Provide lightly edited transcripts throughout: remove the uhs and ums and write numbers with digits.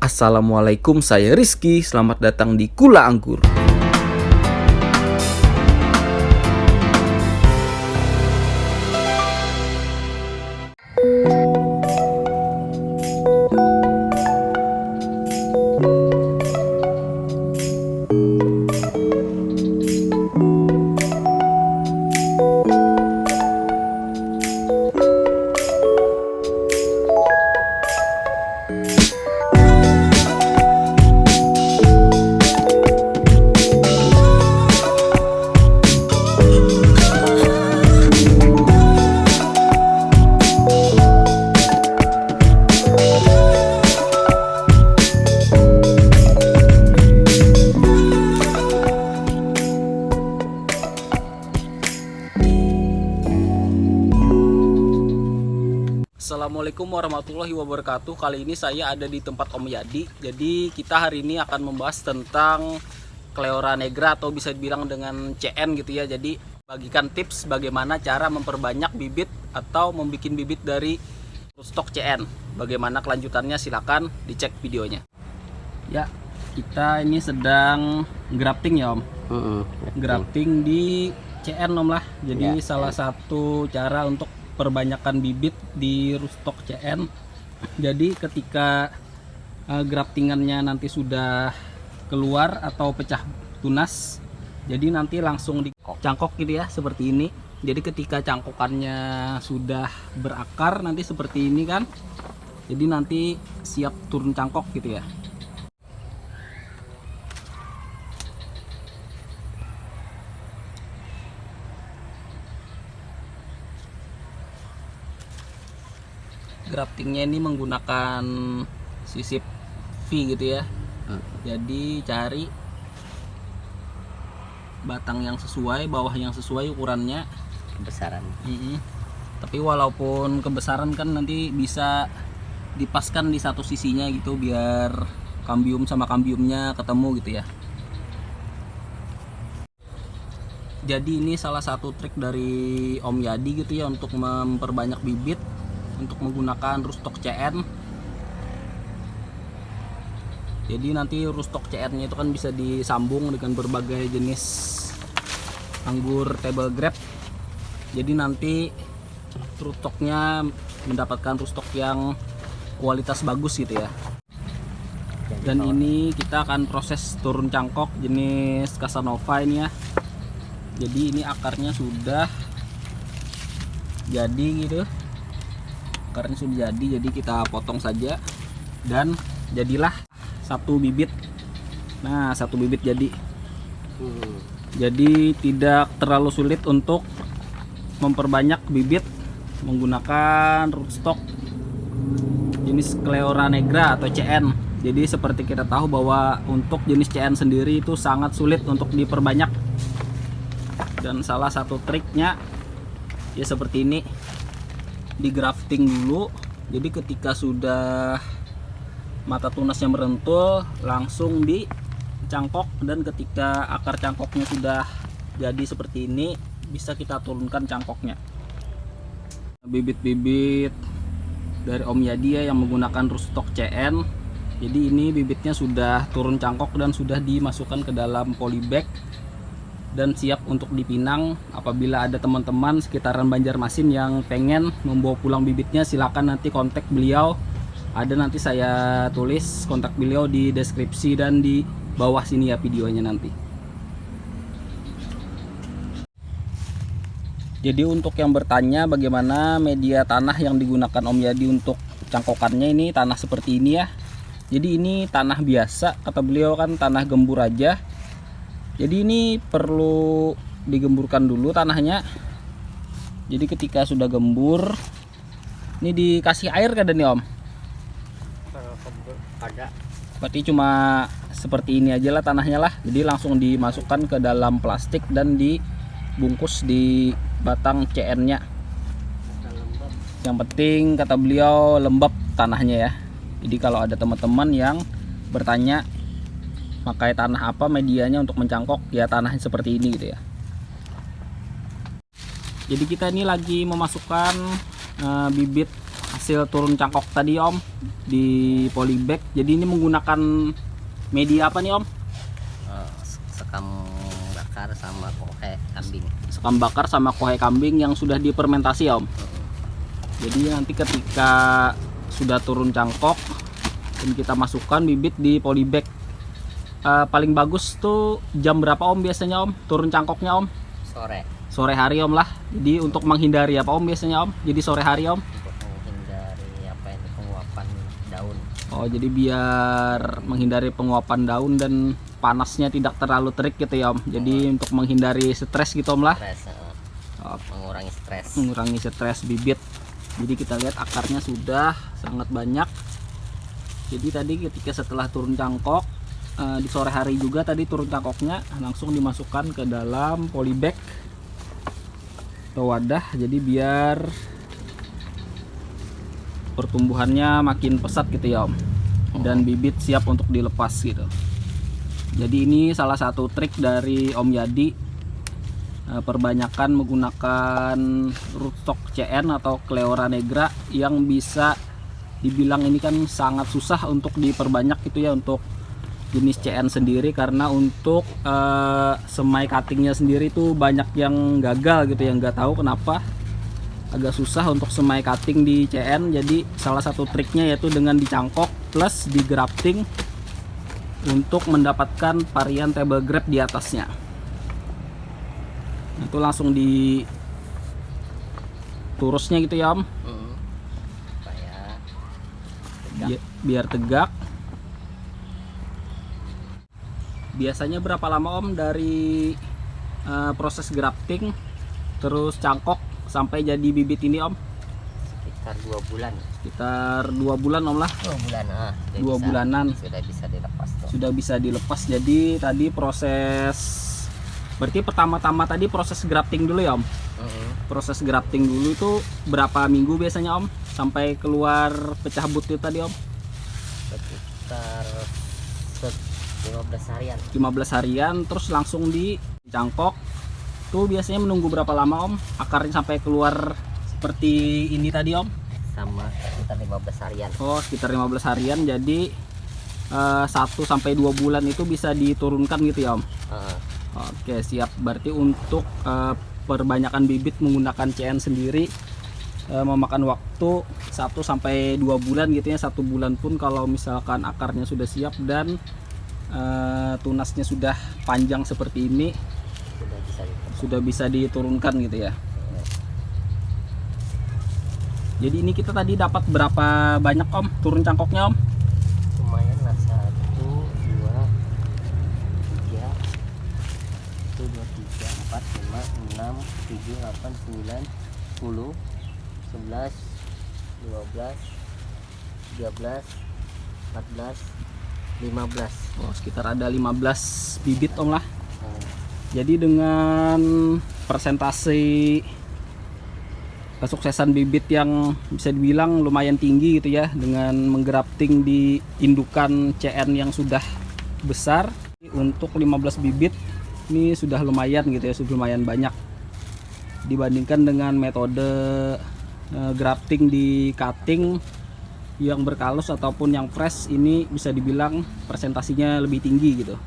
Assalamualaikum, saya Rizky. Selamat datang di Kula Anggur. Assalamualaikum warahmatullahi wabarakatuh. Kali ini saya ada di tempat Om Yadi. Jadi kita hari ini akan membahas tentang Cleora Negra atau bisa dibilang dengan CN gitu ya. Jadi bagikan tips bagaimana cara memperbanyak bibit atau membuat bibit dari stok CN. Bagaimana kelanjutannya silakan dicek videonya. Ya, kita ini sedang grafting ya Om. Grafting di CN Om lah. Jadi salah satu cara untuk perbanyakan bibit di stok CN. Jadi ketika graftingannya nanti sudah keluar atau pecah tunas, jadi nanti langsung dicangkok gitu ya, seperti ini. Jadi ketika cangkokannya sudah berakar nanti seperti ini kan, jadi nanti siap turun cangkok gitu ya. Graftingnya ini menggunakan sisip V gitu ya. Jadi cari batang yang sesuai, bawah yang sesuai ukurannya, kebesaran. Tapi walaupun kebesaran kan nanti bisa dipaskan di satu sisinya gitu biar kambium sama kambiumnya ketemu gitu ya. Jadi ini salah satu trik dari Om Yadi gitu ya untuk memperbanyak bibit untuk menggunakan rootstock CN. Jadi nanti rootstock CN-nya itu kan bisa disambung dengan berbagai jenis anggur table grape. Jadi nanti rootstocknya mendapatkan rootstock yang kualitas bagus gitu ya. Dan ini kita akan proses turun cangkok jenis Casanova ini ya. Jadi ini akarnya sudah jadi gitu. Akarnya sudah jadi kita potong saja dan jadilah satu bibit. Nah, satu bibit jadi. Jadi tidak terlalu sulit untuk memperbanyak bibit menggunakan rootstock jenis Cleora Negra atau CN. Jadi seperti kita tahu bahwa untuk jenis CN sendiri itu sangat sulit untuk diperbanyak. Dan salah satu triknya ya seperti ini. Di grafting dulu, jadi ketika sudah mata tunasnya merentul langsung dicangkok, dan ketika akar cangkoknya sudah jadi seperti ini bisa kita turunkan cangkoknya. Bibit-bibit dari Om Yadi ya yang menggunakan rootstock CN. Jadi ini bibitnya sudah turun cangkok dan sudah dimasukkan ke dalam polybag dan siap untuk dipinang. Apabila ada teman-teman sekitaran Banjarmasin yang pengen membawa pulang bibitnya, silakan nanti kontak beliau. Ada nanti saya tulis kontak beliau di deskripsi dan di bawah sini ya videonya nanti. Jadi untuk yang bertanya bagaimana media tanah yang digunakan Om Yadi untuk cangkokannya, ini tanah seperti ini ya. Jadi ini tanah biasa, kata beliau kan tanah gembur aja. Jadi ini perlu digemburkan dulu tanahnya. Jadi ketika sudah gembur, ini dikasih air kan nih Om? Ada. Berarti cuma seperti ini aja lah tanahnya lah. Jadi langsung dimasukkan ke dalam plastik dan dibungkus di batang CN-nya. Yang penting kata beliau lembab tanahnya ya. Jadi kalau ada teman-teman yang bertanya pakai tanah apa medianya untuk mencangkok, ya tanah seperti ini gitu ya. Jadi kita ini lagi memasukkan bibit hasil turun cangkok tadi Om di polybag. Jadi ini menggunakan media apa nih Om? Sekam bakar sama kohe kambing. Sekam bakar sama kohe kambing yang sudah difermentasi Om. Jadi nanti ketika sudah turun cangkok dan kita masukkan bibit di polybag. Paling bagus tuh jam berapa Om biasanya Om turun cangkoknya Om? Sore hari Om lah. Jadi untuk menghindari apa Om biasanya Om? Jadi sore hari Om? Untuk menghindari apa ini, penguapan daun. Oh, jadi biar menghindari penguapan daun dan panasnya tidak terlalu terik gitu ya Om. Jadi untuk menghindari stres gitu Om lah. Mengurangi stres bibit. Jadi kita lihat akarnya sudah sangat banyak. Jadi tadi ketika setelah turun cangkok di sore hari juga tadi turun cangkoknya langsung dimasukkan ke dalam polybag atau wadah, jadi biar pertumbuhannya makin pesat gitu ya Om, dan bibit siap untuk dilepas gitu. Jadi ini salah satu trik dari Om Yadi, perbanyakan menggunakan rootstock CN atau Cleora Negra yang bisa dibilang ini kan sangat susah untuk diperbanyak gitu ya untuk jenis CN sendiri, karena untuk semai cuttingnya sendiri tuh banyak yang gagal gitu ya, nggak tahu kenapa agak susah untuk semai cutting di CN. Jadi salah satu triknya yaitu dengan dicangkok plus di grafting untuk mendapatkan varian table graft di atasnya. Nah, itu langsung di turusnya gitu ya Om, biar tegak. Biasanya berapa lama Om dari proses grafting terus cangkok sampai jadi bibit ini Om? Sekitar 2 bulan. Sekitar 2 bulan Om lah. 2 bulan. 2 bulanan. Sudah bisa dilepas tuh. Sudah bisa dilepas. Jadi tadi proses, berarti pertama-tama tadi proses grafting dulu ya Om? Proses grafting dulu itu berapa minggu biasanya Om sampai keluar pecah butir tadi Om? Sekitar 15 harian. 15 harian terus langsung dicangkok. Tuh biasanya menunggu berapa lama Om akarnya sampai keluar seperti ini tadi Om? Sama sekitar 15 harian. Oh, sekitar 15 harian. Jadi 1 sampai 2 bulan itu bisa diturunkan gitu ya Om? Oke, siap. Berarti untuk perbanyakan bibit menggunakan CN sendiri memakan waktu 1 sampai 2 bulan gitu ya. 1 bulan pun kalau misalkan akarnya sudah siap dan tunasnya sudah panjang seperti ini sudah bisa diturunkan gitu ya. Jadi ini kita tadi dapat berapa banyak Om turun cangkoknya Om? Lumayan lah, 1, 2, 3, 1, 2, 3, 4, 5, 6, 7, 8, 9, 10, 11, 12, 13, 14, 15. Oh, sekitar ada 15 bibit Om lah. Jadi dengan persentase kesuksesan bibit yang bisa dibilang lumayan tinggi gitu ya, dengan menggrafting di indukan CN yang sudah besar, untuk 15 bibit ini sudah lumayan gitu ya, sudah lumayan banyak dibandingkan dengan metode grafting di cutting yang berkalus ataupun yang fresh. Ini bisa dibilang presentasinya lebih tinggi gitu.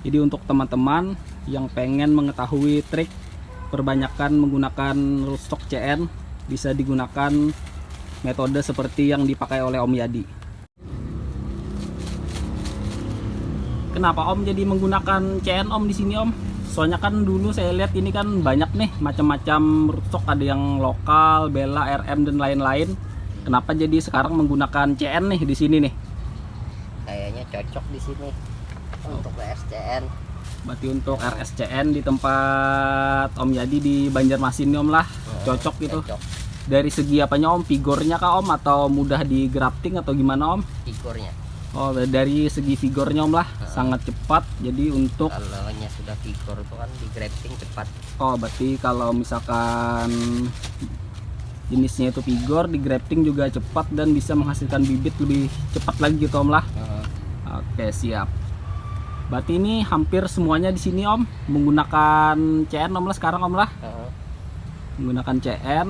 Jadi untuk teman-teman yang pengen mengetahui trik perbanyakan menggunakan rootstock CN, bisa digunakan metode seperti yang dipakai oleh Om Yadi. Kenapa Om jadi menggunakan CN Om di sini Om? Soalnya kan dulu saya lihat ini kan banyak nih macam-macam rootstock, ada yang lokal, Bella, RM dan lain-lain. Kenapa jadi sekarang menggunakan CN nih di sini nih? Kayaknya cocok di sini untuk RSCN. Berarti untuk RSCN di tempat Om Yadi di Banjarmasin Om lah, cocok gitu. Cocok. Dari segi apanya Om? Figurnya kah Om, atau mudah di grafting atau gimana Om? Figurnya. Oh, dari segi figurnya Om lah, sangat cepat. Jadi untuk kalau sudah figur itu kan di grafting cepat. Oh, berarti kalau misalkan jenisnya itu figure, di grafting juga cepat dan bisa menghasilkan bibit lebih cepat lagi gitu Om lah. Oke, siap. Berarti ini hampir semuanya di sini Om menggunakan CN Om lah sekarang Om lah. Menggunakan CN.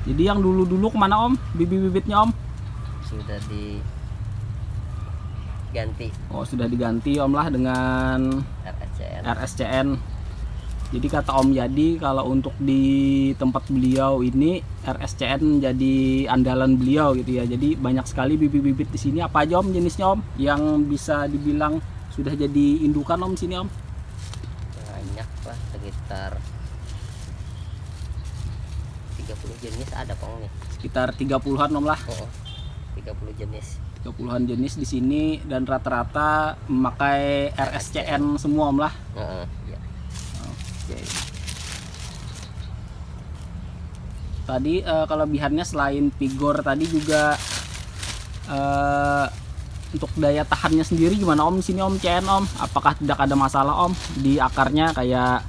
Jadi yang dulu-dulu kemana Om? Bibit-bibitnya Om? Sudah diganti Oh sudah diganti Om lah dengan RSCN. RSCN. Jadi kata Om Yadi kalau untuk di tempat beliau ini RSCN jadi andalan beliau gitu ya. Jadi banyak sekali bibit-bibit di sini. Apa aja Om jenisnya Om yang bisa dibilang sudah jadi indukan Om sini Om? Banyak lah, sekitar 30 jenis ada Pong nih. Sekitar 30-an Om lah. Oh, 30 jenis. 30-an jenis di sini dan rata-rata memakai RSCN semua Om lah. Iya. Oke. Tadi kelebihannya selain vigor tadi juga untuk daya tahannya sendiri gimana Om di sini Om CN Om? Apakah tidak ada masalah Om di akarnya kayak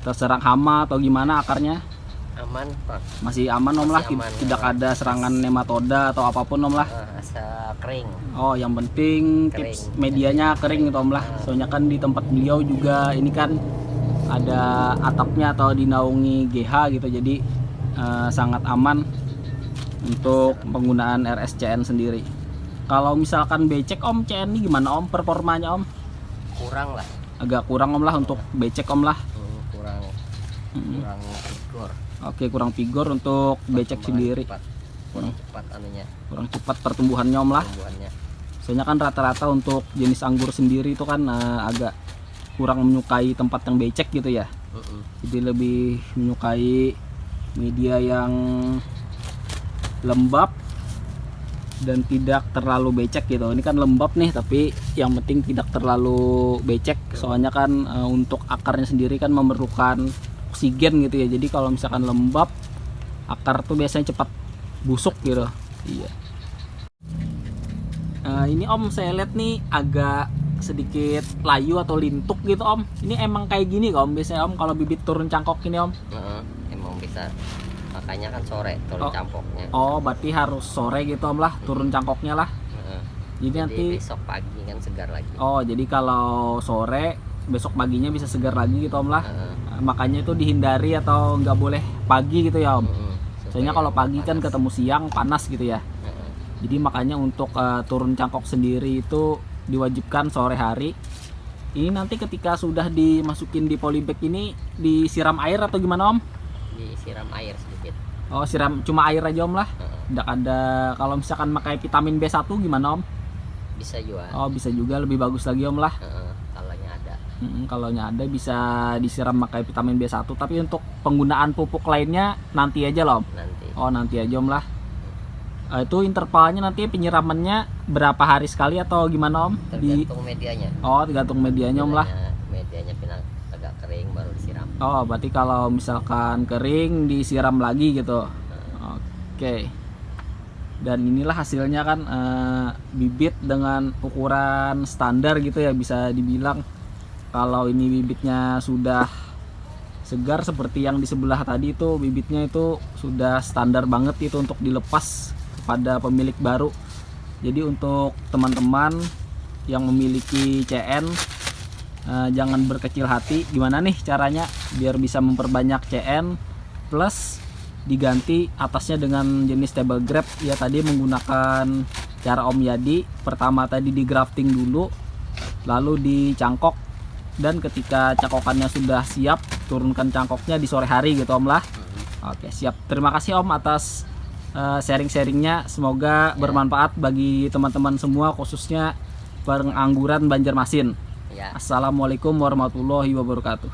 terserang hama atau gimana akarnya? Aman Pak. Masih aman Om lah, Masih aman, tidak ya. ada serangan nematoda atau apapun Om lah. Asal kering. Oh yang penting Kering. tips medianya kering gitu Om lah. Soalnya kan di tempat beliau juga ini kan ada atapnya atau dinaungi GH gitu, jadi sangat aman untuk penggunaan RSCN sendiri. Kalau misalkan becek Om, CN ini gimana Om performanya Om? Kurang lah. Agak kurang Om lah untuk becek Om lah. Kurang vigor. Oke kurang vigor untuk becek sendiri. Kurang cepat anunya, Kurang cepat pertumbuhannya Om lah. pertumbuhannya. Soalnya kan rata-rata untuk jenis anggur sendiri itu kan agak kurang menyukai tempat yang becek gitu ya. Jadi lebih menyukai media yang lembab dan tidak terlalu becek gitu. Ini kan lembab nih tapi yang penting tidak terlalu becek. Soalnya kan untuk akarnya sendiri kan memerlukan oksigen gitu ya. Jadi kalau misalkan lembab akar tuh biasanya cepat busuk gitu. Iya. Ini Om saya lihat nih agak sedikit layu atau lintuk gitu Om. Ini emang kayak gini kok Om biasanya Om kalau bibit turun cangkok ini Om? Emang bisa, makanya kan sore turun cangkoknya. Oh berarti harus sore gitu Om lah turun cangkoknya lah. Jadi nanti besok pagi kan segar lagi. Oh jadi kalau sore besok paginya bisa segar lagi gitu Om lah. Makanya itu dihindari atau nggak boleh pagi gitu ya Om. Soalnya kalau pagi kan ketemu siang panas gitu ya. Jadi makanya untuk turun cangkok sendiri itu diwajibkan sore hari. Ini nanti ketika sudah dimasukin di polybag ini disiram air atau gimana Om? Disiram air sedikit. Oh siram cuma air aja Om lah. Tidak ada, kalau misalkan pakai vitamin B1 gimana Om? Bisa juga. Oh bisa juga, lebih bagus lagi Om lah. Kalaunya ada. Kalau ada bisa disiram pakai vitamin B1. Tapi untuk penggunaan pupuk lainnya nanti aja loh Om. Nanti. Oh nanti aja Om lah. Itu intervalnya nanti penyiramannya berapa hari sekali atau gimana Om? Tergantung medianya. Oh tergantung medianya Om lah. Medianya agak kering baru disiram. Oh berarti kalau misalkan kering disiram lagi gitu. Oke. Dan inilah hasilnya kan bibit dengan ukuran standar gitu ya, bisa dibilang. Kalau ini bibitnya sudah segar seperti yang di sebelah tadi itu, bibitnya itu sudah standar banget itu untuk dilepas kepada pemilik baru. Jadi untuk teman-teman yang memiliki CN jangan berkecil hati. Gimana nih caranya biar bisa memperbanyak CN plus diganti atasnya dengan jenis table grape ya, tadi menggunakan cara Om Yadi. Pertama tadi di grafting dulu, lalu dicangkok, dan ketika cangkokannya sudah siap turunkan cangkoknya di sore hari gitu Om lah. Oke siap, terima kasih Om atas sharing-sharingnya, semoga bermanfaat bagi teman-teman semua khususnya pengangguran Banjarmasin. Assalamualaikum warahmatullahi wabarakatuh.